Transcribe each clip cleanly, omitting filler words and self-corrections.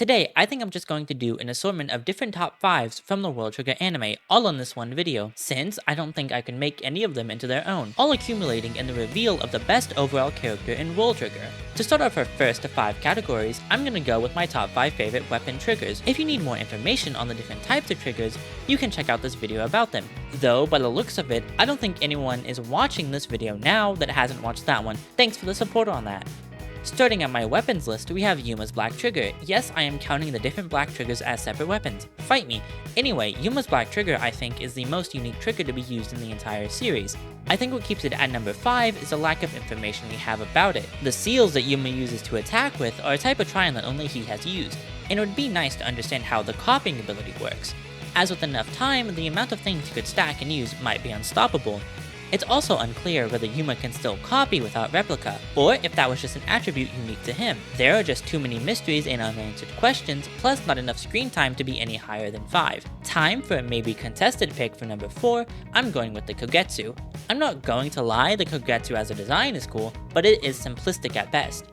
Today, I think I'm just going to do an assortment of different top 5s from the World Trigger anime, all on this one video, since I don't think I can make any of them into their own, all accumulating in the reveal of the best overall character in World Trigger. To start off our first of 5 categories, I'm gonna go with my top 5 favorite weapon triggers. If you need more information on the different types of triggers, you can check out this video about them. Though, by the looks of it, I don't think anyone is watching this video now that hasn't watched that one. Thanks for the support on that. Starting at my weapons list, we have Yuma's Black Trigger. Yes, I am counting the different black triggers as separate weapons. Fight me. Anyway, Yuma's Black Trigger I think is the most unique trigger to be used in the entire series. I think what keeps it at number 5 is the lack of information we have about it. The seals that Yuma uses to attack with are a type of Trion that only he has used, and it would be nice to understand how the copying ability works. As with enough time, the amount of things he could stack and use might be unstoppable. It's also unclear whether Yuma can still copy without replica, or if that was just an attribute unique to him. There are just too many mysteries and unanswered questions, plus not enough screen time to be any higher than 5. Time for a maybe contested pick for number 4, I'm going with the Kogetsu. I'm not going to lie, the Kogetsu as a design is cool, but it is simplistic at best.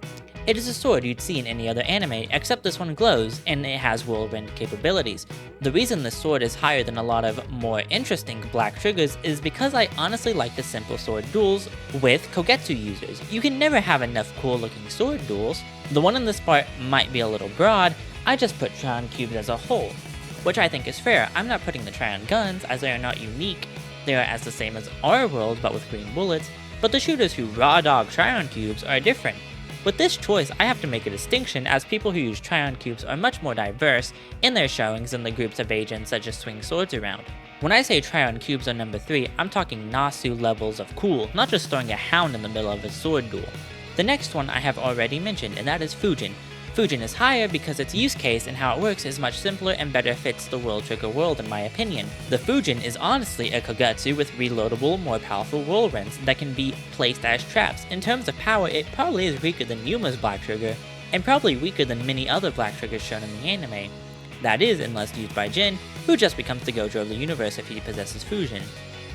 It is a sword you'd see in any other anime, except this one glows, and it has whirlwind capabilities. The reason this sword is higher than a lot of more interesting black triggers is because I honestly like the simple sword duels with Kogetsu users. You can never have enough cool looking sword duels. The one in this part might be a little broad, I just put Trion cubes as a whole, which I think is fair. I'm not putting the Trion guns, as they are not unique. They are as the same as our world, but with green bullets, but the shooters who raw dog Trion cubes are different. With this choice, I have to make a distinction, as people who use Trion cubes are much more diverse in their showings than the groups of agents that just swing swords around. When I say Trion cubes are number 3, I'm talking Nasu levels of cool, not just throwing a hound in the middle of a sword duel. The next one I have already mentioned, and that is Fujin. Fujin is higher because its use case and how it works is much simpler and better fits the World Trigger world in my opinion. The Fujin is honestly a Kogetsu with reloadable, more powerful whirlwinds that can be placed as traps. In terms of power, it probably is weaker than Yuma's Black Trigger, and probably weaker than many other Black Triggers shown in the anime. That is, unless used by Jin, who just becomes the Gojo of the universe if he possesses Fujin.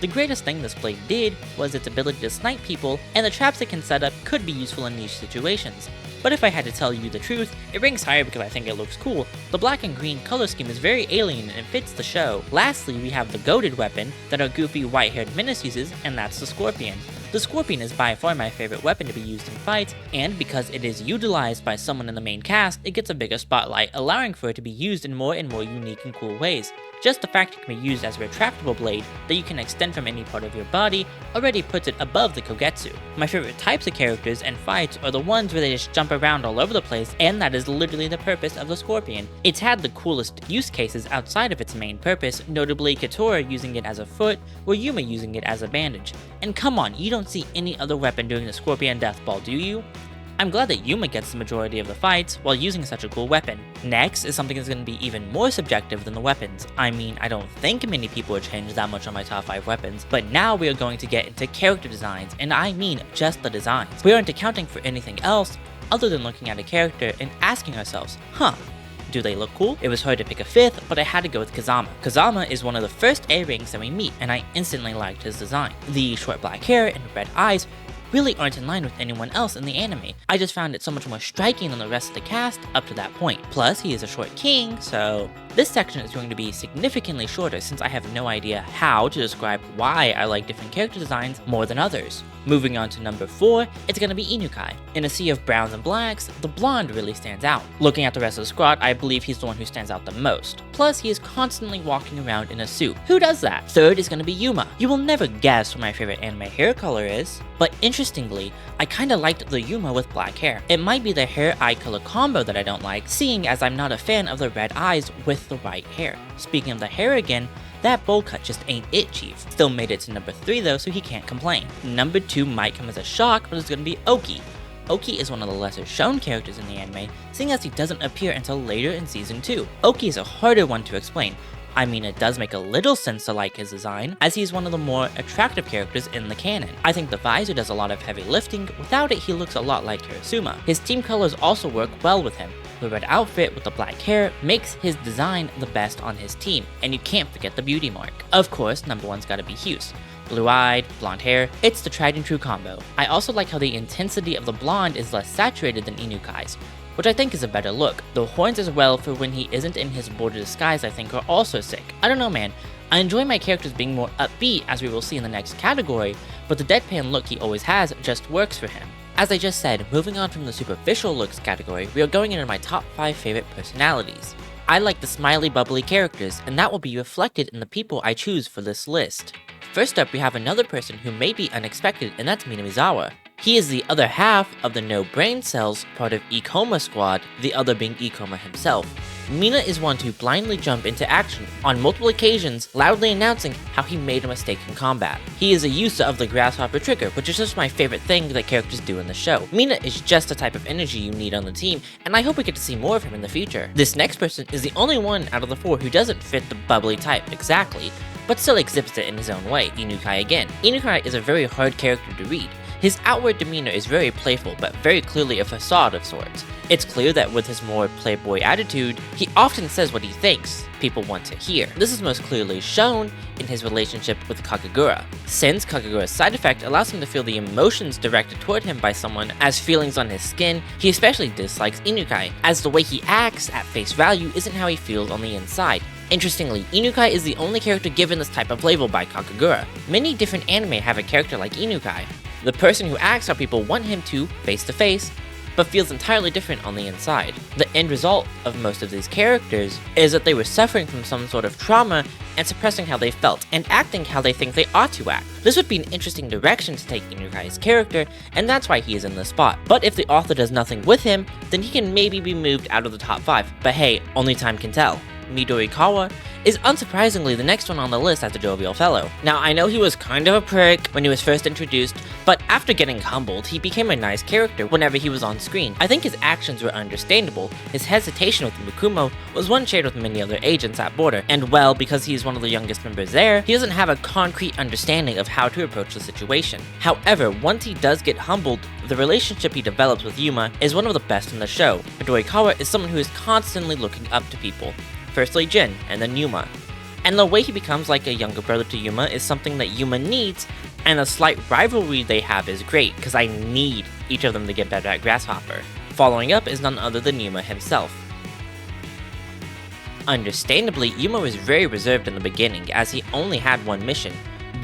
The greatest thing this blade did was its ability to snipe people, and the traps it can set up could be useful in niche situations. But if I had to tell you the truth, it ranks higher because I think it looks cool. The black and green color scheme is very alien and it fits the show. Lastly, we have the goated weapon that our goofy white-haired Menace uses, and that's the Scorpion. The Scorpion is by far my favorite weapon to be used in fights, and because it is utilized by someone in the main cast, it gets a bigger spotlight, allowing for it to be used in more and more unique and cool ways. Just the fact it can be used as a retractable blade that you can extend from any part of your body already puts it above the Kogetsu. My favorite types of characters and fights are the ones where they just jump around all over the place, and that is literally the purpose of the Scorpion. It's had the coolest use cases outside of its main purpose, notably Katora using it as a foot, or Yuma using it as a bandage. And come on, you don't see any other weapon doing the Scorpion Death Ball, do you? I'm glad that Yuma gets the majority of the fights while using such a cool weapon. Next is something that's going to be even more subjective than the weapons. I mean, I don't think many people would change that much on my top 5 weapons, but now we are going to get into character designs, and I mean just the designs. We aren't accounting for anything else other than looking at a character and asking ourselves, do they look cool? It was hard to pick a 5th, but I had to go with Kazama. Kazama is one of the first A-rings that we meet, and I instantly liked his design. The short black hair and red eyes really aren't in line with anyone else in the anime. I just found it so much more striking than the rest of the cast up to that point. Plus, he is a short king, so this section is going to be significantly shorter since I have no idea how to describe why I like different character designs more than others. Moving on to number 4, it's gonna be Inukai. In a sea of browns and blacks, the blonde really stands out. Looking at the rest of the squad, I believe he's the one who stands out the most. Plus, he is constantly walking around in a suit. Who does that? Third is gonna be Yuma. You will never guess what my favorite anime hair color is, but interestingly, I kinda liked the Yuma with black hair. It might be the hair-eye color combo that I don't like, seeing as I'm not a fan of the red eyes with the white hair. Speaking of the hair again, that bowl cut just ain't it, chief. Still made it to number 3 though, so he can't complain. Number 2 might come as a shock, but it's gonna be Oki. Oki is one of the lesser shown characters in the anime, seeing as he doesn't appear until later in season 2. Oki is a harder one to explain. I mean, it does make a little sense to like his design, as he's one of the more attractive characters in the canon. I think the visor does a lot of heavy lifting. Without it, he looks a lot like Hiroshima. His team colors also work well with him. The red outfit with the black hair makes his design the best on his team, and you can't forget the beauty mark. Of course, number 1's gotta be Hughes. Blue-eyed, blonde hair, it's the tried and true combo. I also like how the intensity of the blonde is less saturated than Inukai's. which I think is a better look. The horns as well for when he isn't in his border disguise I think are also sick. I don't know man, I enjoy my characters being more upbeat as we will see in the next category, but the deadpan look he always has just works for him. As I just said, moving on from the superficial looks category, we are going into my top 5 favorite personalities. I like the smiley bubbly characters, and that will be reflected in the people I choose for this list. First up we have another person who may be unexpected, and that's Minamizawa. He is the other half of the No Brain Cells part of Ikoma Squad, the other being Ikoma himself. Mina is one to blindly jump into action on multiple occasions, loudly announcing how he made a mistake in combat. He is a user of the Grasshopper trigger, which is just my favorite thing that characters do in the show. Mina is just the type of energy you need on the team, and I hope we get to see more of him in the future. This next person is the only one out of the 4 who doesn't fit the bubbly type exactly, but still exhibits it in his own way, Inukai again. Inukai is a very hard character to read. His outward demeanor is very playful, but very clearly a facade of sorts. It's clear that with his more playboy attitude, he often says what he thinks people want to hear. This is most clearly shown in his relationship with Kakagura, since Kakagura's side effect allows him to feel the emotions directed toward him by someone as feelings on his skin. He especially dislikes Inukai, as the way he acts at face value isn't how he feels on the inside. Interestingly, Inukai is the only character given this type of label by Kakagura. Many different anime have a character like Inukai, the person who acts how people want him to face, but feels entirely different on the inside. The end result of most of these characters is that they were suffering from some sort of trauma and suppressing how they felt and acting how they think they ought to act. This would be an interesting direction to take Inukai's character, and that's why he is in this spot. But if the author does nothing with him, then he can maybe be moved out of the top 5. But hey, only time can tell. Midorikawa is unsurprisingly the next one on the list as a jovial fellow. Now, I know he was kind of a prick when he was first introduced, but after getting humbled, he became a nice character whenever he was on screen. I think his actions were understandable. His hesitation with Mikumo was one shared with many other agents at Border, and well, because he is one of the youngest members there, he doesn't have a concrete understanding of how to approach the situation. However, once he does get humbled, the relationship he develops with Yuma is one of the best in the show. Midorikawa is someone who is constantly looking up to people. Firstly Jin, and then Yuma. And the way he becomes like a younger brother to Yuma is something that Yuma needs, and the slight rivalry they have is great, because I need each of them to get better at Grasshopper. Following up is none other than Yuma himself. Understandably, Yuma was very reserved in the beginning, as he only had one mission,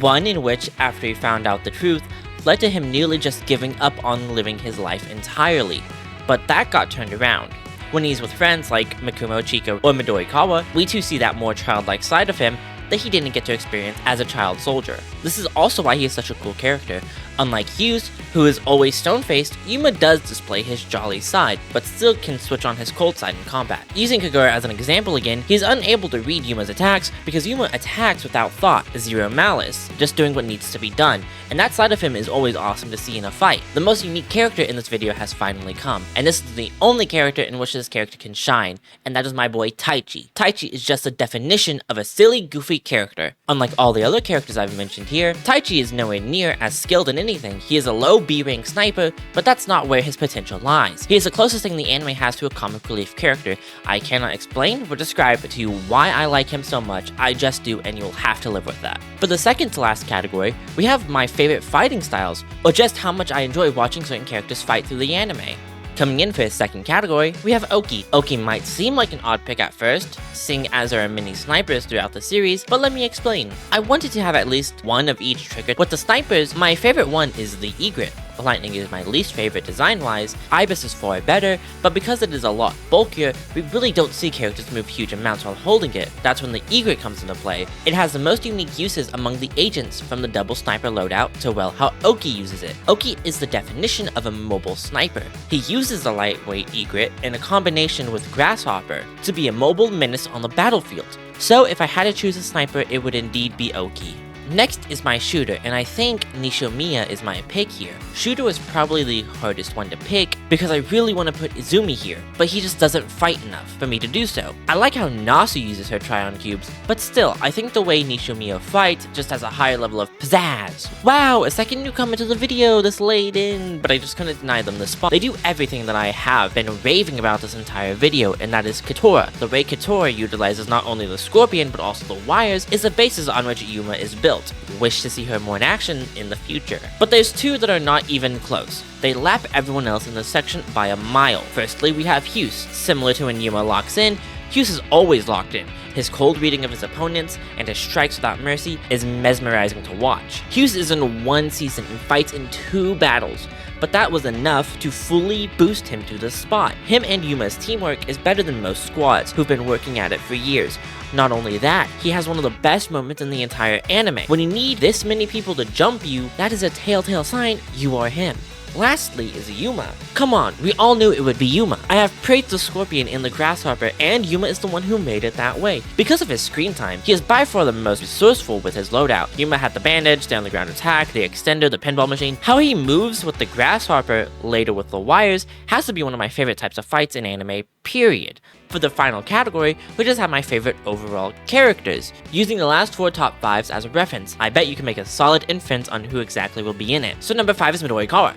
one in which, after he found out the truth, led to him nearly just giving up on living his life entirely. But that got turned around. When he's with friends like Mikumo, Chika, or Midorikawa, we too see that more childlike side of him that he didn't get to experience as a child soldier. This is also why he is such a cool character. Unlike Hughes, who is always stone-faced, Yuma does display his jolly side, but still can switch on his cold side in combat. Using Kagura as an example again, he is unable to read Yuma's attacks because Yuma attacks without thought, zero malice, just doing what needs to be done, and that side of him is always awesome to see in a fight. The most unique character in this video has finally come, and this is the only character in which this character can shine, and that is my boy Taichi. Taichi is just the definition of a silly, goofy character. Unlike all the other characters I've mentioned here, Taichi is nowhere near as skilled in anything. He is a low B-rank sniper, but that's not where his potential lies. He is the closest thing the anime has to a comic relief character. I cannot explain or describe to you why I like him so much, I just do, and you'll have to live with that. For the second to last category, we have my favorite fighting styles, or just how much I enjoy watching certain characters fight through the anime. Coming in for his second category, we have Oki. Oki might seem like an odd pick at first, seeing as there are many snipers throughout the series, but let me explain. I wanted to have at least one of each trigger. With the snipers, my favorite one is the Egret. Lightning is my least favorite design-wise, Ibis is far better, but because it is a lot bulkier, we really don't see characters move huge amounts while holding it. That's when the Egret comes into play. It has the most unique uses among the agents, from the double sniper loadout to, well, how Oki uses it. Oki is the definition of a mobile sniper. He uses the lightweight Egret in a combination with Grasshopper to be a mobile menace on the battlefield. So if I had to choose a sniper, it would indeed be Oki. Next is my shooter, and I think Nishomiya is my pick here. Shooter was probably the hardest one to pick because I really want to put Izumi here, but he just doesn't fight enough for me to do so. I like how Nasu uses her Tryon cubes, but still, I think the way Nishomiya fights just has a higher level of pizzazz. Wow, a second newcomer to the video this late in, but I just couldn't deny them this spot. They do everything that I have been raving about this entire video, and that is Katora. The way Katora utilizes not only the Scorpion, but also the wires, is the basis on which Yuma is built. Wish to see her more in action in the future. But there's two that are not even close. They lap everyone else in this section by a mile. Firstly, we have Hughes. Similar to when Yuma locks in, Hughes is always locked in. His cold reading of his opponents and his strikes without mercy is mesmerizing to watch. Hughes is in one season and fights in 2 battles, but that was enough to fully boost him to this spot. Him and Yuma's teamwork is better than most squads who've been working at it for years. Not only that, he has one of the best moments in the entire anime. When you need this many people to jump you, that is a telltale sign you are him. Lastly is Yuma. Come on, we all knew it would be Yuma. I have praised the Scorpion and the Grasshopper, and Yuma is the one who made it that way. Because of his screen time, he is by far the most resourceful with his loadout. Yuma had the bandage, down the ground attack, the extender, the pinball machine. How he moves with the Grasshopper, later with the wires, has to be one of my favorite types of fights in anime, period. For the final category, we just have my favorite overall characters. Using the last 4 top 5s as a reference, I bet you can make a solid inference on who exactly will be in it. So number 5 is Midori Kawa.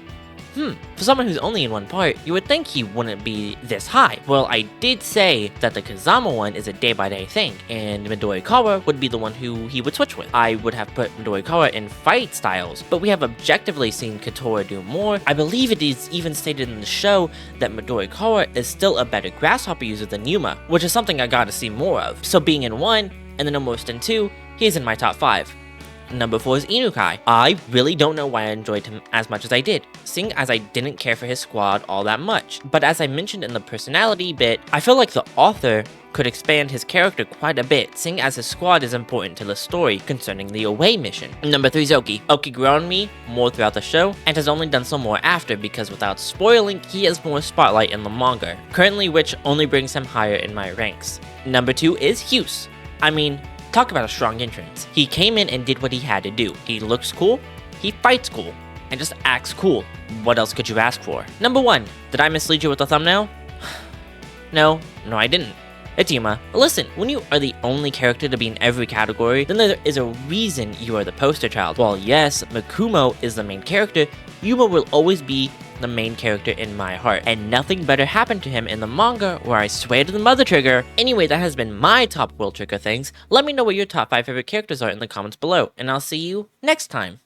For someone who's only in one part, you would think he wouldn't be this high. Well, I did say that the Kazama one is a day-by-day thing, and Midori Kawa would be the one who he would switch with. I would have put Midori Kawa in fight styles, but we have objectively seen Katora do more. I believe it is even stated in the show that Midori Kawa is still a better Grasshopper user than Yuma, which is something I gotta see more of. So being in 1, and then almost in 2, he's in my top 5. Number 4 is Inukai. I really don't know why I enjoyed him as much as I did, seeing as I didn't care for his squad all that much. But as I mentioned in the personality bit, I feel like the author could expand his character quite a bit, seeing as his squad is important to the story concerning the away mission. Number 3 is Oki. Oki grew on me more throughout the show, and has only done so more after because without spoiling, he has more spotlight in the manga, currently which only brings him higher in my ranks. Number 2 is Hughes. Talk about a strong entrance. He came in and did what he had to do. He looks cool, he fights cool, and just acts cool. What else could you ask for? Number 1, did I mislead you with the thumbnail? No, I didn't. It's Yuma. Listen, when you are the only character to be in every category, then there is a reason you are the poster child. While yes, Makumo is the main character, Yuma will always be the main character in my heart, and nothing better happened to him in the manga where I swear to the mother trigger. Anyway, that has been my top World Trigger things. Let me know what your top 5 favorite characters are in the comments below, and I'll see you next time.